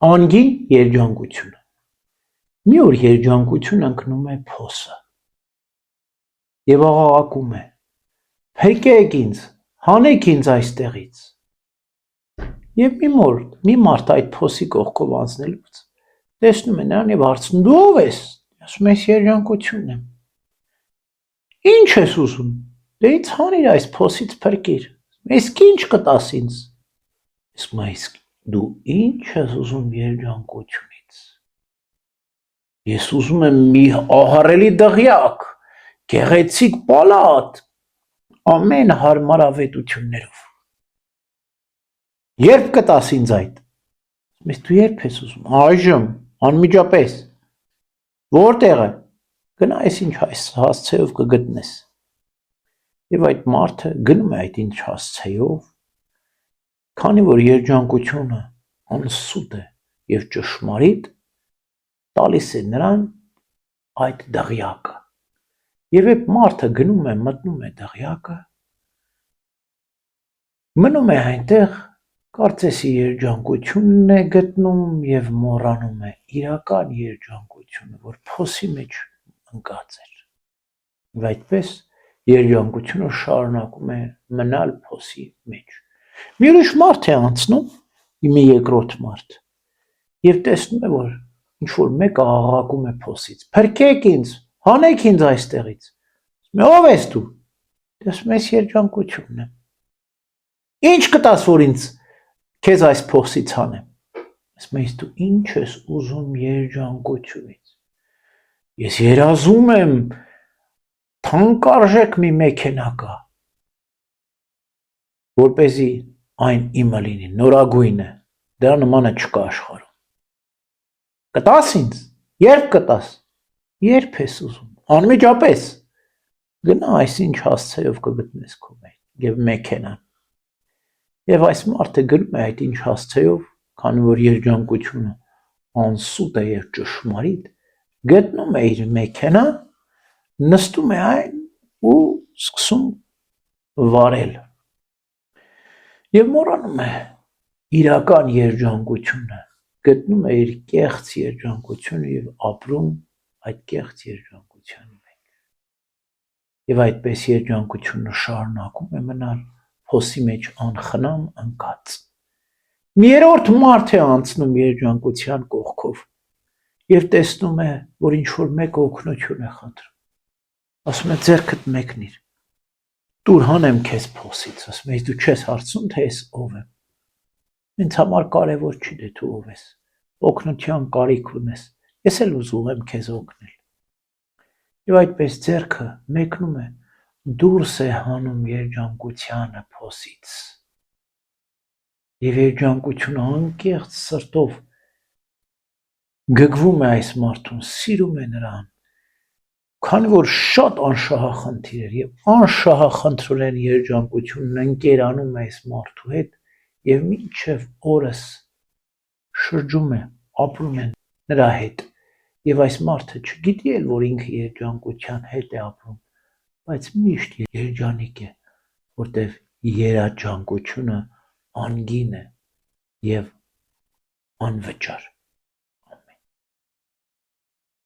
Անգին երջանկությունը։ Մի օր երջանկություն ընկնում է փոսը եւ աղաղակում է. «Փրկեք ինձ, հանեք ինձ այստեղից»։ Եվ մի մարդ այդ փոսի կողքով անցնելուց տեսնում է նրան եւ հարցնում. «Դու ով ես»։ Ասում է. «Ես երջանկությունն եմ»։ «Ինչ ես ուզում»։ «Դե ինձ հանիր այս փոսից փրկիր»։ «Իսկ ինչ կտաս ինձ»։ Ասում է. «Իսկ դու ինչ ես ուզում երջանկությունից»։ «Ես ուզում եմ մի ահռելի դղյակ, գեղեցիկ պալատ, ամեն հարմարավետություններով»։ «Երբ կտաս ինձ այդ»։ Ասում ես. «Դու երբ ես ուզում»։ «Այժմ, անմիջապես»։ «Որտեղ է»։ «Գնա այս ինչ հասցեով կգտնես»։ Եվ այդ մարդը գնում է այդ ինչ հասցեով, քանի որ երջանկությունը անսուտ է եւ ճշմարիտ, տալիս է նրան այդ դղյակը։ Եվ այդ մարդը գնում է, մտնում է դղյակը, մնում է այնտեղ, կարծես երջանկությունն է գտնում եւ մոռանում է իրական երջանկությունը, որ փոսի մեջ ընկած էր։ Եվ այդպես երջանկությունը շարունակում է մնալ փոսի մեջ։ Մի ուրիշ մարդ է անցնում, մի երկրորդ մարդ, եւ տեսնում է, որ ինչ որ մեկը աղաղակում է փոսից. «Փրկեք ինձ, հանեք ինձ այստեղից»։ «Ով ես դու»։ Ասում ես երջանկությունն եմ։ «Ինչ կտաս, որ ինձ քեզ այս փոսից հանեմ»։ Ասում ես դու ինչ ես ուզում երջանկությունից։ «Ես երազում եմ թանկարժեք մի մեքենա կա, որպեսզի այն իմը լինի, նորագույն է, դրա նմանը չկա աշխարհում»։ «Կտաս ինձ»։ «Երբ կտաս»։ «Երբ ես ուզում»։ «Անմիջապես»։ «Գնա այսինչ հասցեով կգտնես քո եւ մեքենան»։ Եվ այս մարդը գնում է այդ ինչ հասցեով, քանի որ երջանկությունը անսուտ է եւ ճշմարիտ, գտնում է իր մեքենան, նստում է այն ու սկսում վարել։ Եվ մոռանում է իրական երջանկությունը, գտնում է իր կեղծ երջանկությունը եւ ապրում այդ կեղծ երջանկության մեջ։ Եվ այդպես երջանկությունը շարունակում է մնալ փոսի մեջ անխնամ ընկած։ Մի երրորդ մարդ է անցնում երջանկության կողքով եւ տեսնում է, որ ինչ որ մեկը օգնություն է խնդրում։ Ասում է. «Ձեռքդ մեկնիր, տուր հանեմ քեզ փոսից»։ Ասում ես. «Դու չես հարցնում, թե ես ով եմ»։ «Ինձ համար կարևոր չի, թե դու ով ես, օգնության կարիք ունես, ես էլ ուզում եմ քեզ օգնել»։ Եվ այդպես ձեռքը մեկնում է, դուրս է հանում երջանկությանը փոսից։ Եվ երջանկությունը անկեղծ սրտով գգվում է այս մարդուն, սիրում է նրան, քանի որ շատ անշահախնդիր էր եւ անշահախնդրորեն երջանկությունն ընկերանում է այս մարդու հետ եւ մինչեւ օրս շրջում է, ապրում է նրա հետ։ Եվ այս մարդը չգիտի էլ, որ ինքը երջանկության հետ է ապրում, բայց միշտ երջանիկ է, որտեվ երաջանկությունը անգին է եւ անվճար։